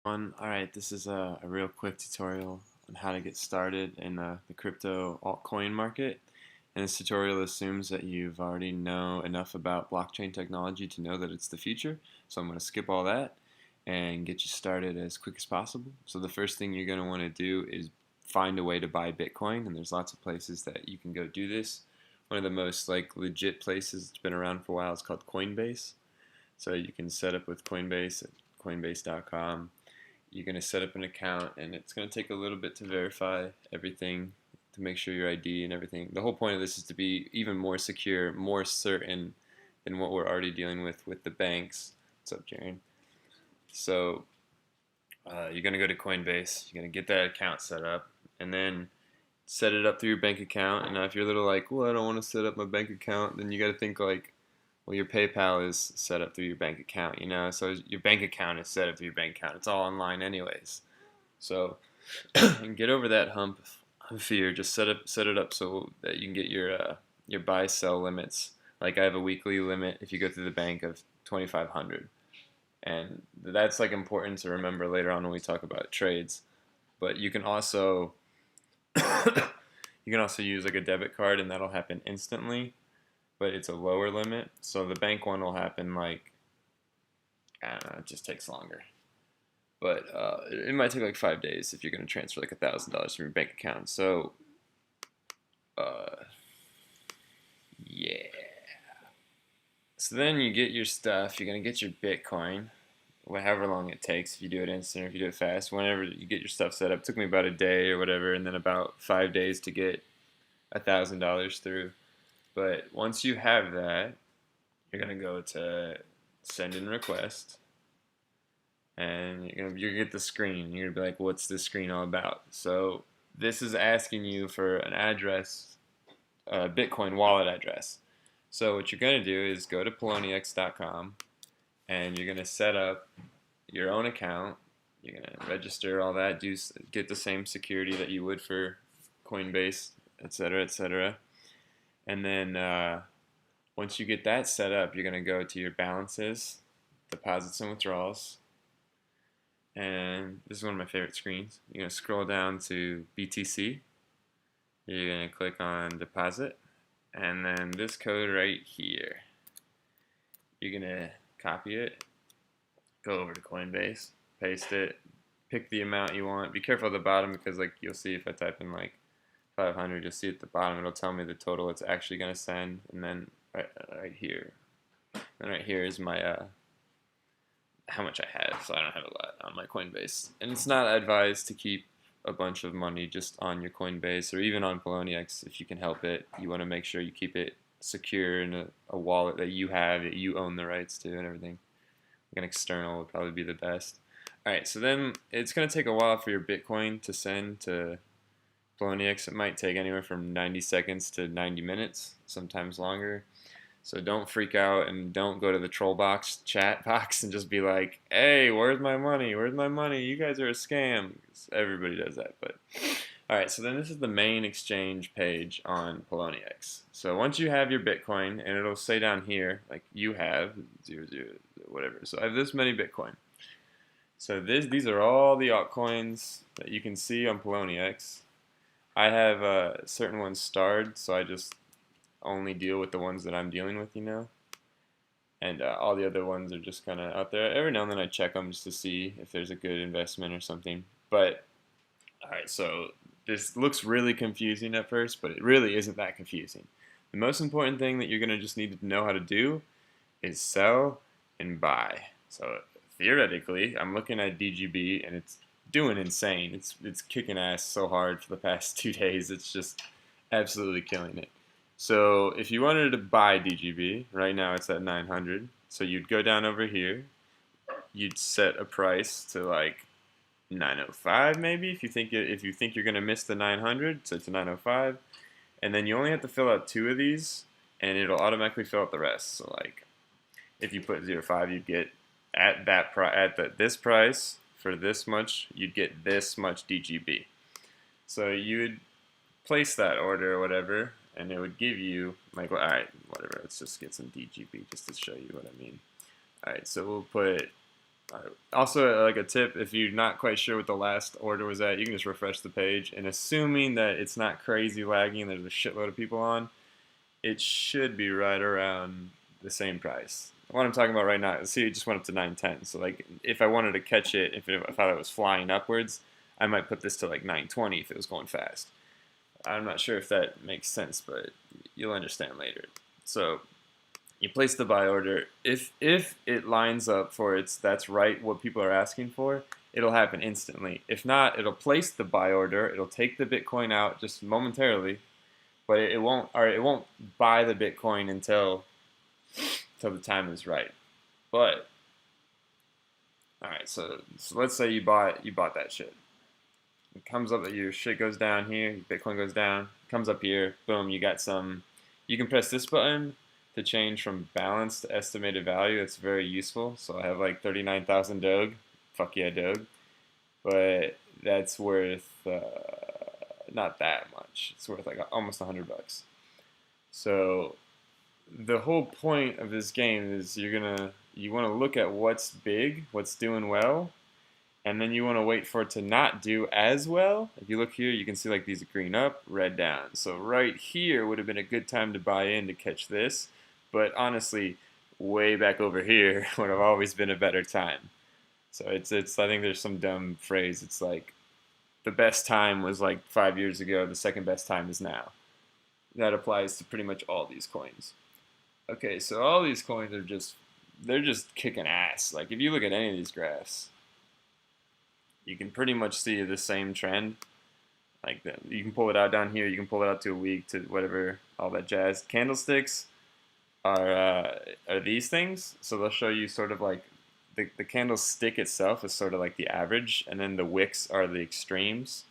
Alright, this is a real quick tutorial on how to get started in the crypto altcoin market. And this tutorial assumes that you've already know enough about blockchain technology to know that it's the future. So I'm going to skip all that and get you started as quick as possible. So the first thing you're going to want to do is find a way to buy Bitcoin, and there's lots of places that you can go do this. One of the most legit places that's been around for a while is called Coinbase. So you can set up with Coinbase at coinbase.com. You're going to set up an account, and it's going to take a little bit to verify everything, to make sure your ID and everything. The whole point of this is to be even more secure, more certain than what we're already dealing with the banks. What's up, Jaren? So you're going to go to Coinbase. You're going to get that account set up, and then set it up through your bank account. And now if you're a little like, well, I don't want to set up my bank account, then you got to think like, well, your PayPal is set up through your bank account, so your bank account is set up through your bank account. It's all online anyways. So and get over that hump of fear. Just set it up so that you can get your buy sell limits. Like I have a weekly limit if you go through the bank of 2,500, and that's like important to remember later on when we talk about trades. But you can also use like a debit card, and that'll happen instantly, but it's a lower limit. So the bank one will happen like, I don't know, it just takes longer. But it might take like 5 days if you're going to transfer like $1,000 from your bank account. So, uh, yeah. So then you get your stuff. You're going to get your Bitcoin, however long it takes. If you do it instant or if you do it fast, whenever you get your stuff set up. It took me about a day or whatever, and then about 5 days to get $1,000 through. But once you have that, you're gonna go to send in request, and you're gonna get the screen. You're gonna be like, "What's this screen all about?" So this is asking you for an address, a Bitcoin wallet address. So what you're gonna do is go to Poloniex.com, and you're gonna set up your own account. You're gonna register all that, get the same security that you would for Coinbase, etc., etc. And then once you get that set up, you're going to go to your balances, deposits and withdrawals. And this is one of my favorite screens. You're going to scroll down to BTC. You're going to click on deposit. And then this code right here. You're going to copy it, go over to Coinbase, paste it, pick the amount you want. Be careful at the bottom because like you'll see if I type in like 500, you'll see at the bottom it'll tell me the total it's actually going to send, and then right here, and right here is my how much I have. So I don't have a lot on my Coinbase, and it's not advised to keep a bunch of money just on your Coinbase or even on Poloniex if you can help it. You want to make sure you keep it secure in a wallet that you have, that you own the rights to, and everything. Like an external would probably be the best. Alright, so then it's going to take a while for your Bitcoin to send to Poloniex. It might take anywhere from 90 seconds to 90 minutes, sometimes longer. So don't freak out and don't go to the troll box, chat box, and just be like, hey, where's my money? Where's my money? You guys are a scam. Everybody does that. But alright, so then this is the main exchange page on Poloniex. So once you have your Bitcoin, and it'll say down here, like you have, 00, whatever. So I have this many Bitcoin. So these are all the altcoins that you can see on Poloniex. I have certain ones starred, so I just only deal with the ones that I'm dealing with. And all the other ones are just kind of out there. Every now and then I check them just to see if there's a good investment or something. But, alright, so this looks really confusing at first, but it really isn't that confusing. The most important thing that you're going to just need to know how to do is sell and buy. So theoretically, I'm looking at DGB, and it's doing insane. It's kicking ass so hard for the past 2 days. It's just absolutely killing it. So if you wanted to buy DGB, right now it's at 900. So you'd go down over here. You'd set a price to like 905 maybe if you think you're gonna miss the 900. So it's a 905, and then you only have to fill out 2 of these, and it'll automatically fill out the rest. So like if you put 05, you'd get at this price. For this much, you'd get this much DGB. So you would place that order or whatever, and it would give you, like, alright, whatever, let's just get some DGB just to show you what I mean. Alright, so we'll put Also, like a tip, if you're not quite sure what the last order was at, you can just refresh the page, and assuming that it's not crazy lagging and there's a shitload of people on, it should be right around the same price. What I'm talking about right now, see, it just went up to 910. So like, if I wanted to catch it, if I thought it was flying upwards, I might put this to like 920 if it was going fast. I'm not sure if that makes sense, but you'll understand later. So you place the buy order. If it lines up for that's right what people are asking for, it'll happen instantly. If not, it'll place the buy order. It'll take the Bitcoin out just momentarily, but it won't. Or it won't buy the Bitcoin until the time is right. But all right, so let's say you bought that shit. It comes up that your shit goes down here, Bitcoin goes down, comes up here, boom, you got some. You can press this button to change from balance to estimated value. It's very useful. So I have like 39,000 Doge. Fuck yeah, Doge. But that's worth not that much. It's worth like almost $100. So the whole point of this game is you want to look at what's big, what's doing well, and then you want to wait for it to not do as well. If you look here, you can see like these green up, red down. So right here would have been a good time to buy in to catch this, but honestly, way back over here would have always been a better time. So it's I think there's some dumb phrase. It's like the best time was like 5 years ago. The second best time is now. That applies to pretty much all these coins. Okay, so all these coins are they're just kicking ass. Like if you look at any of these graphs, you can pretty much see the same trend. Like you can pull it out down here, you can pull it out to a week, to whatever, all that jazz. Candlesticks are these things, so they'll show you sort of like the candlestick itself is sort of like the average, and then the wicks are the extremes.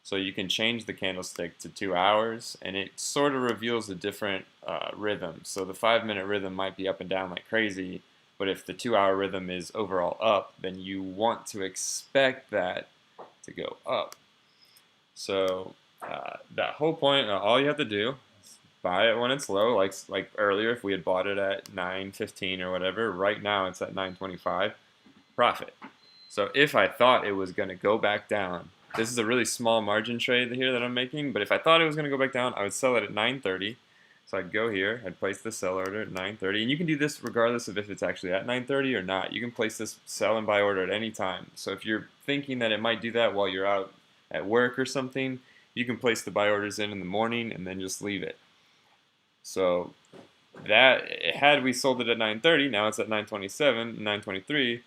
So you can change the candlestick to 2 hours, and it sort of reveals a different rhythm. So the 5-minute rhythm might be up and down like crazy, but if the 2-hour rhythm is overall up, then you want to expect that to go up. So that whole point, all you have to do is buy it when it's low, like earlier if we had bought it at 9.15 or whatever. Right now it's at 9.25. Profit. So if I thought it was going to go back down, this is a really small margin trade here that I'm making, but if I thought it was going to go back down, I would sell it at 9.30. So I'd go here, I'd place the sell order at 9.30, and you can do this regardless of if it's actually at 9.30 or not. You can place this sell and buy order at any time. So if you're thinking that it might do that while you're out at work or something, you can place the buy orders in the morning and then just leave it. So that, had we sold it at 9.30, now it's at 9.27, 9.23,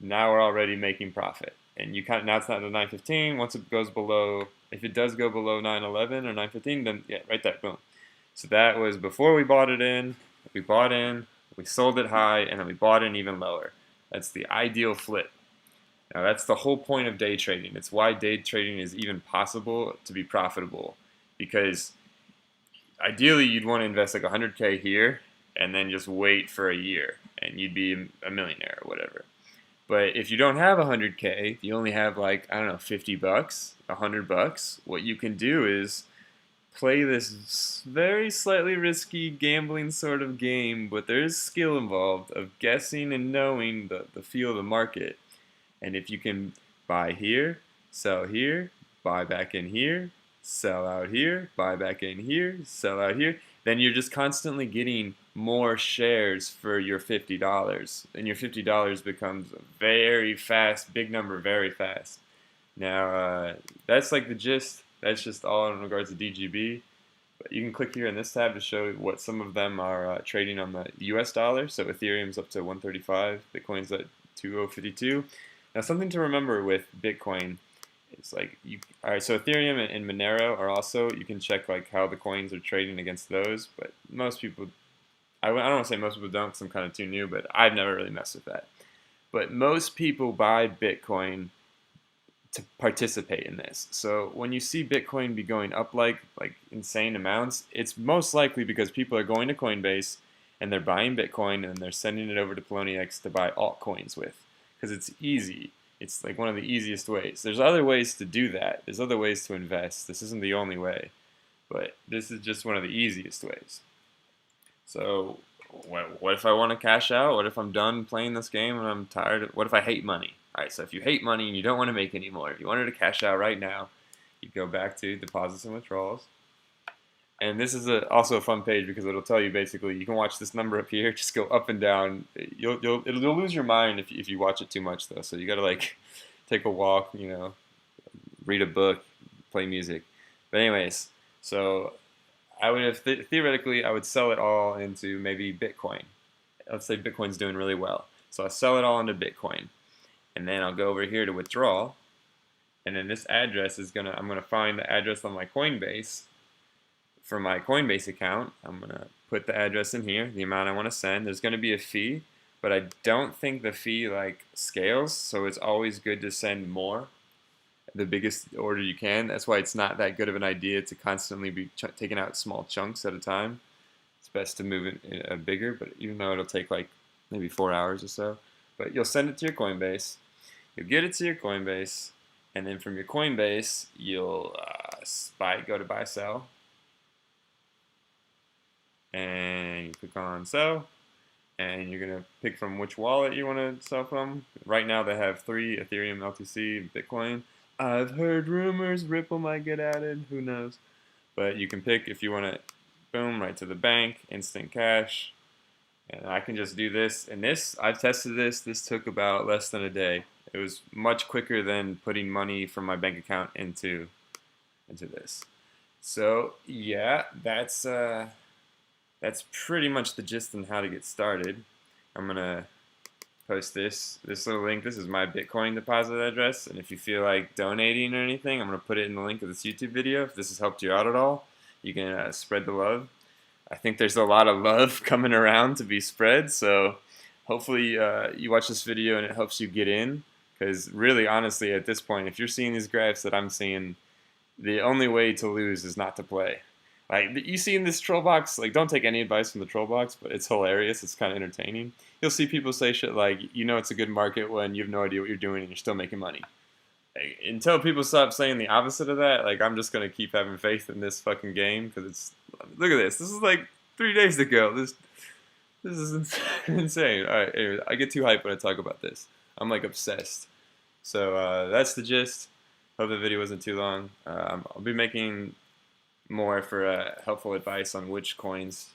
now we're already making profit. And you now it's not at 9.15. Once it goes below, if it does go below 9.11 or 9.15, then yeah, right there, boom. So that was before we bought it in. We bought in, we sold it high, and then we bought in even lower. That's the ideal flip. Now that's the whole point of day trading. It's why day trading is even possible to be profitable, because ideally you'd want to invest like 100K here and then just wait for a year, and you'd be a millionaire or whatever. But if you don't have 100K, if you only have like, I don't know, 50 bucks, $100, what you can do is play this very slightly risky gambling sort of game, but there's skill involved of guessing and knowing the feel of the market. And if you can buy here, sell here, buy back in here, sell out here, buy back in here, sell out here, then you're just constantly getting more shares for your $50. And your $50 becomes a very fast, big number very fast. Now, that's like the gist. That's just all in regards to DGB. But you can click here in this tab to show what some of them are trading on the US dollar. So Ethereum's up to 135, Bitcoin's at 2052. Now, something to remember with Bitcoin, it's like all right. So Ethereum and Monero are also, you can check like how the coins are trading against those. But most people, I don't want to say most people don't, because I'm kind of too new, but I've never really messed with that. But most people buy Bitcoin to participate in this. So when you see Bitcoin be going up like insane amounts, it's most likely because people are going to Coinbase and they're buying Bitcoin and they're sending it over to Poloniex to buy altcoins with, because it's easy. It's like one of the easiest ways. There's other ways to do that. There's other ways to invest. This isn't the only way, but this is just one of the easiest ways. So what if I want to cash out? What if I'm done playing this game and I'm tired? What if I hate money? All right, so if you hate money and you don't want to make any more, if you wanted to cash out right now, you go back to deposits and withdrawals. And this is also a fun page because it'll tell you basically you can watch this number up here, just go up and down. You'll lose your mind if you watch it too much though. So you got to like take a walk, read a book, play music. But anyways, so I would have theoretically I would sell it all into maybe Bitcoin. Let's say Bitcoin's doing really well, so I sell it all into Bitcoin, and then I'll go over here to withdraw, and then this address I'm gonna find the address on my Coinbase. For my Coinbase account, I'm gonna put the address in here, the amount I want to send. There's gonna be a fee, but I don't think the fee like scales, so it's always good to send more, the biggest order you can. That's why it's not that good of an idea to constantly be taking out small chunks at a time. It's best to move it bigger, but even though it'll take like maybe 4 hours or so. But you'll send it to your Coinbase, you'll get it to your Coinbase, and then from your Coinbase, you'll go to buy sell, and you click on sell, and you're gonna pick from which wallet you want to sell from. Right now they have 3: Ethereum, LTC, Bitcoin. I've heard rumors Ripple might get added, who knows. But you can pick if you want to, boom, right to the bank, instant cash. And I can just do this. And this, I've tested this took about less than a day. It was much quicker than putting money from my bank account into this. So yeah, that's pretty much the gist on how to get started. I'm gonna post this little link. This is my Bitcoin deposit address, and if you feel like donating or anything, I'm going to put it in the link of this YouTube video. If this has helped you out at all, you can spread the love. I think there's a lot of love coming around to be spread, so hopefully you watch this video and it helps you get in, because really, honestly, at this point, if you're seeing these graphs that I'm seeing, the only way to lose is not to play. Like, you see in this troll box, like, don't take any advice from the troll box, but it's hilarious. It's kind of entertaining. You'll see people say shit like, it's a good market when you have no idea what you're doing and you're still making money. Like, until people stop saying the opposite of that, like, I'm just going to keep having faith in this fucking game, because look at this. This is like 3 days ago. This is insane. All right, anyway, I get too hyped when I talk about this. I'm, like, obsessed. So, that's the gist. Hope the video wasn't too long. I'll be making more for helpful advice on which coins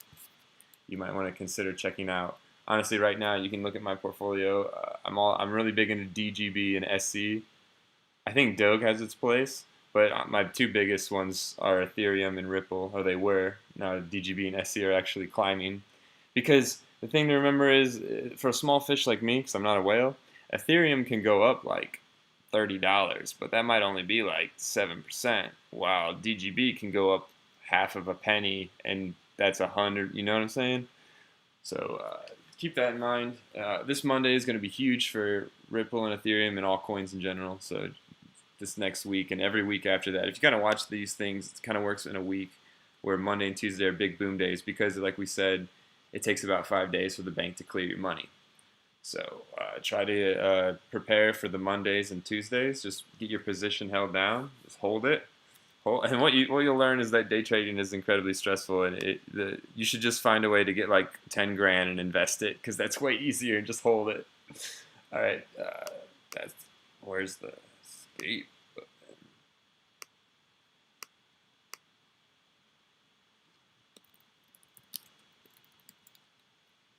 you might want to consider checking out. Honestly, right now you can look at my portfolio. I'm really big into DGB and SC. I think Doge has its place, but my 2 biggest ones are Ethereum and Ripple, or they were. Now DGB and SC are actually climbing, because the thing to remember is, for a small fish like me, because I'm not a whale, Ethereum can go up like $30, but that might only be like 7%, while DGB can go up half of a penny, and that's 100. You know what I'm saying? So keep that in mind. This Monday is going to be huge for Ripple and Ethereum and all coins in general. So this next week and every week after that, if you kind of watch these things, it kind of works in a week where Monday and Tuesday are big boom days, because, like we said, it takes about 5 days for the bank to clear your money. So try to prepare for the Mondays and Tuesdays. Just get your position held down. Just hold it. And what you'll learn is that day trading is incredibly stressful, and you should just find a way to get like 10 grand and invest it, because that's way easier. Just hold it. All right. Where's the escape?